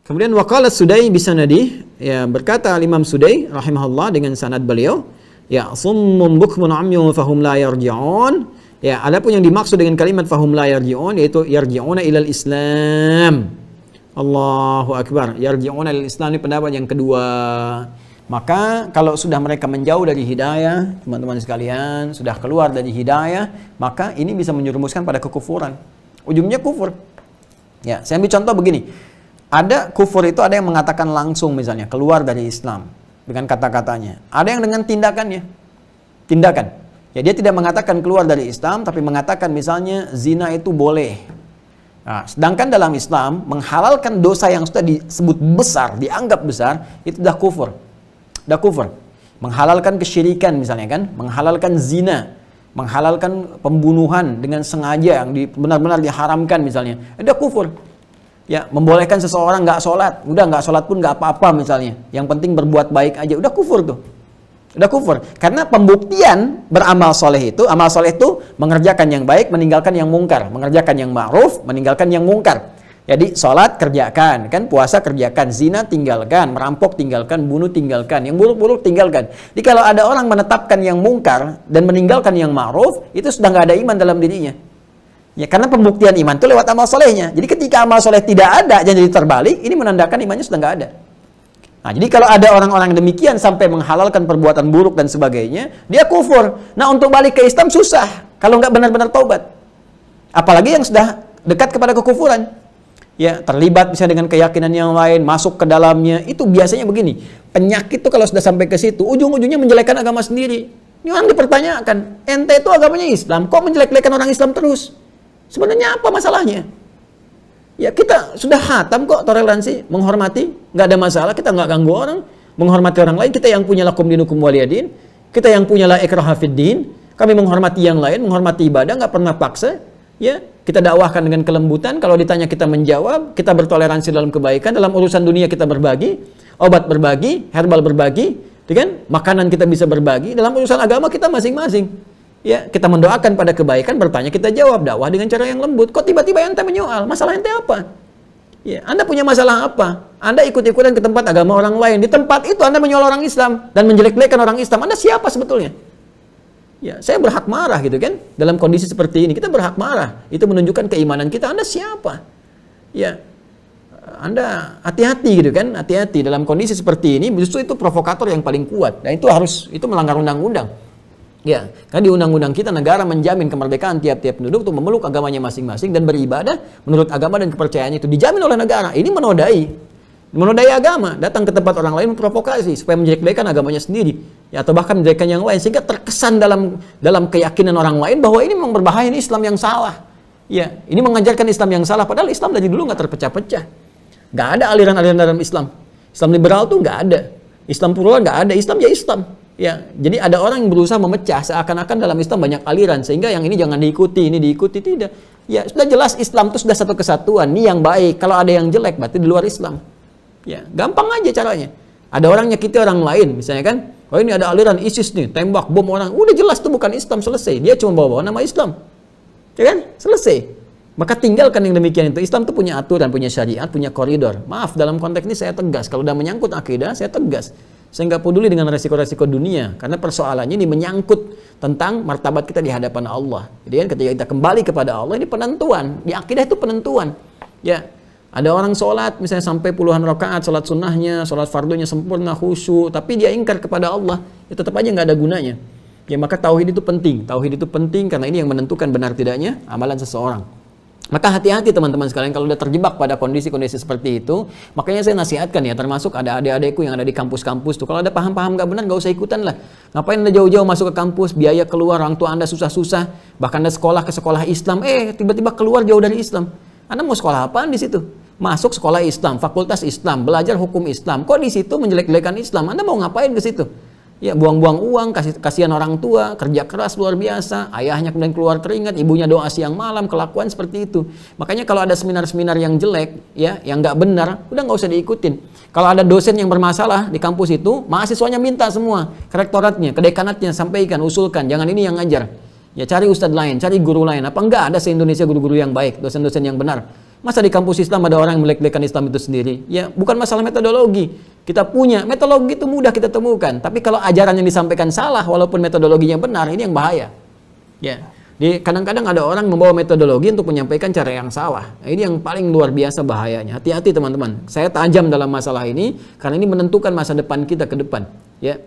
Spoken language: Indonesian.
Kemudian waqala Sudai bisanadi, ya berkata Imam Sudai rahimahullah dengan sanad beliau, ya summun bukmun amyun fahum la yarji'un. Ya, adapun yang dimaksud dengan kalimat fahum la yarji'un yaitu yarji'una ilal Islam. Allahu akbar. Yarji'una ilal Islam, ini pendapat yang kedua. Maka kalau sudah mereka menjauh dari hidayah, teman-teman sekalian, sudah keluar dari hidayah, maka ini bisa menjerumuskan pada kekufuran. Ujungnya kufur. Ya, saya ambil contoh begini. Ada kufur itu ada yang mengatakan langsung misalnya keluar dari Islam dengan kata-katanya. Ada yang dengan tindakannya. Tindakan. Ya, dia tidak mengatakan keluar dari Islam tapi mengatakan misalnya zina itu boleh. Nah, sedangkan dalam Islam menghalalkan dosa yang sudah disebut besar, dianggap besar, itu sudah kufur. Sudah kufur. Menghalalkan kesyirikan misalnya kan, menghalalkan zina, menghalalkan pembunuhan dengan sengaja yang benar-benar diharamkan misalnya. Itu sudah kufur. Ya, membolehkan seseorang nggak sholat, udah nggak sholat pun nggak apa-apa misalnya. Yang penting berbuat baik aja, udah kufur tuh. Udah kufur. Karena pembuktian beramal soleh itu, amal soleh itu mengerjakan yang baik, meninggalkan yang mungkar. Mengerjakan yang ma'ruf, meninggalkan yang mungkar. Jadi sholat kerjakan, kan puasa kerjakan, zina tinggalkan, merampok tinggalkan, bunuh tinggalkan, yang buruk-buruk tinggalkan. Jadi kalau ada orang menetapkan yang mungkar dan meninggalkan yang ma'ruf, itu sudah nggak ada iman dalam dirinya. Ya, karena pembuktian iman itu lewat amal solehnya. Jadi ketika amal soleh tidak ada, jadi terbalik, ini menandakan imannya sudah nggak ada. Nah, jadi kalau ada orang-orang demikian sampai menghalalkan perbuatan buruk dan sebagainya, dia kufur. Nah, untuk balik ke Islam susah kalau nggak benar-benar taubat. Apalagi yang sudah dekat kepada kekufuran. Ya, terlibat misalnya dengan keyakinan yang lain, masuk ke dalamnya. Itu biasanya begini. Penyakit itu kalau sudah sampai ke situ, ujung-ujungnya menjelekkan agama sendiri. Ini orang dipertanyakan, ente itu agamanya Islam, kok menjelek-jelekan orang Islam terus? Sebenarnya apa masalahnya? Ya, kita sudah hatam kok toleransi, menghormati, nggak ada masalah, kita nggak ganggu orang, menghormati orang lain, kita yang punya lakum dinukum waliyadin, kita yang punya la ikraha fiddin, kami menghormati yang lain, menghormati ibadah, nggak pernah paksa, ya, kita dakwahkan dengan kelembutan, kalau ditanya kita menjawab, kita bertoleransi dalam kebaikan, dalam urusan dunia kita berbagi, obat berbagi, herbal berbagi, kan? Makanan kita bisa berbagi, dalam urusan agama kita masing-masing. Ya, kita mendoakan pada kebaikan, bertanya kita jawab, dakwah dengan cara yang lembut. Kok tiba-tiba ente menyoal? Masalah ente apa? Ya, Anda punya masalah apa? Anda ikut-ikutan ke tempat agama orang lain. Di tempat itu Anda menyoal orang Islam dan menjelek-jelekan orang Islam. Anda siapa sebetulnya? Ya, saya berhak marah gitu kan? Dalam kondisi seperti ini kita berhak marah. Itu menunjukkan keimanan kita. Anda siapa? Ya, Anda hati-hati gitu kan? Hati-hati dalam kondisi seperti ini. Justru itu provokator yang paling kuat. Dan itu melanggar undang-undang. Ya, karena di undang-undang kita negara menjamin kemerdekaan tiap-tiap penduduk untuk memeluk agamanya masing-masing dan beribadah menurut agama dan kepercayaannya itu dijamin oleh negara. Ini menodai agama, datang ke tempat orang lain memprovokasi supaya menjelek-jelekan agamanya sendiri, ya, atau bahkan menjelekkan yang lain sehingga terkesan dalam keyakinan orang lain bahwa ini memang berbahaya, ini Islam yang salah. Ya, ini mengajarkan Islam yang salah padahal Islam dari dulu nggak terpecah-pecah. Nggak ada aliran-aliran dalam Islam. Islam liberal tuh nggak ada. Islam plural nggak ada. Islam ya Islam. Ya, jadi ada orang yang berusaha memecah seakan-akan dalam Islam banyak aliran sehingga yang ini jangan diikuti, ini diikuti, tidak. Ya, sudah jelas Islam itu sudah satu kesatuan, ini yang baik. Kalau ada yang jelek berarti di luar Islam. Ya, gampang aja caranya. Ada orang nyakiti orang lain, misalnya kan, oh ini ada aliran ISIS nih, tembak bom orang. Udah jelas itu bukan Islam, selesai. Dia cuma bawa nama Islam. Ya kan? Selesai. Maka tinggalkan yang demikian itu. Islam itu punya aturan, punya syariat, punya koridor. Maaf, dalam konteks ini saya tegas. Kalau udah menyangkut akidah, saya tegas. Saya nggak peduli dengan resiko-resiko dunia, karena persoalannya ini menyangkut tentang martabat kita di hadapan Allah. Jadi kan ketika kita kembali kepada Allah, ini penentuan. Di akidah itu penentuan. Ya, ada orang sholat misalnya sampai puluhan rakaat, sholat sunnahnya, sholat fardunya sempurna, khusyuk, tapi dia ingkar kepada Allah, ya tetap aja nggak ada gunanya. Ya, maka tauhid itu penting. Tauhid itu penting karena ini yang menentukan benar tidaknya amalan seseorang. Maka hati-hati teman-teman sekalian kalau udah terjebak pada kondisi-kondisi seperti itu. Makanya saya nasihatkan ya, termasuk ada adik-adikku yang ada di kampus-kampus tuh, kalau ada paham-paham nggak benar nggak usah ikutan lah. Ngapain Anda jauh-jauh masuk ke kampus, biaya keluar, orang tua Anda susah-susah, bahkan Anda sekolah ke sekolah Islam, tiba-tiba keluar jauh dari Islam. Anda mau sekolah apaan di situ? Masuk sekolah Islam, fakultas Islam, belajar hukum Islam, kok di situ menjelek-jelekan Islam? Anda mau ngapain ke situ? Ya, buang-buang uang, kasihan orang tua, kerja keras luar biasa, ayahnya kemudian keluar keringat, ibunya doa siang malam, kelakuan seperti itu. Makanya kalau ada seminar-seminar yang jelek, ya, yang nggak benar, udah nggak usah diikutin. Kalau ada dosen yang bermasalah di kampus itu, mahasiswanya minta semua, ke rektoratnya, ke dekanatnya, sampaikan, usulkan, jangan ini yang ngajar. Ya, cari ustadz lain, cari guru lain. Apa enggak ada se-Indonesia guru-guru yang baik, dosen-dosen yang benar? Masa di kampus Islam ada orang yang melek-lekan Islam itu sendiri? Ya, bukan masalah metodologi. Kita punya metodologi itu mudah kita temukan, tapi kalau ajaran yang disampaikan salah walaupun metodologinya benar, ini yang bahaya. Ya. Kadang-kadang ada orang membawa metodologi untuk menyampaikan cara yang salah. Nah, ini yang paling luar biasa bahayanya. Hati-hati teman-teman. Saya tajam dalam masalah ini karena ini menentukan masa depan kita ke depan. Ya.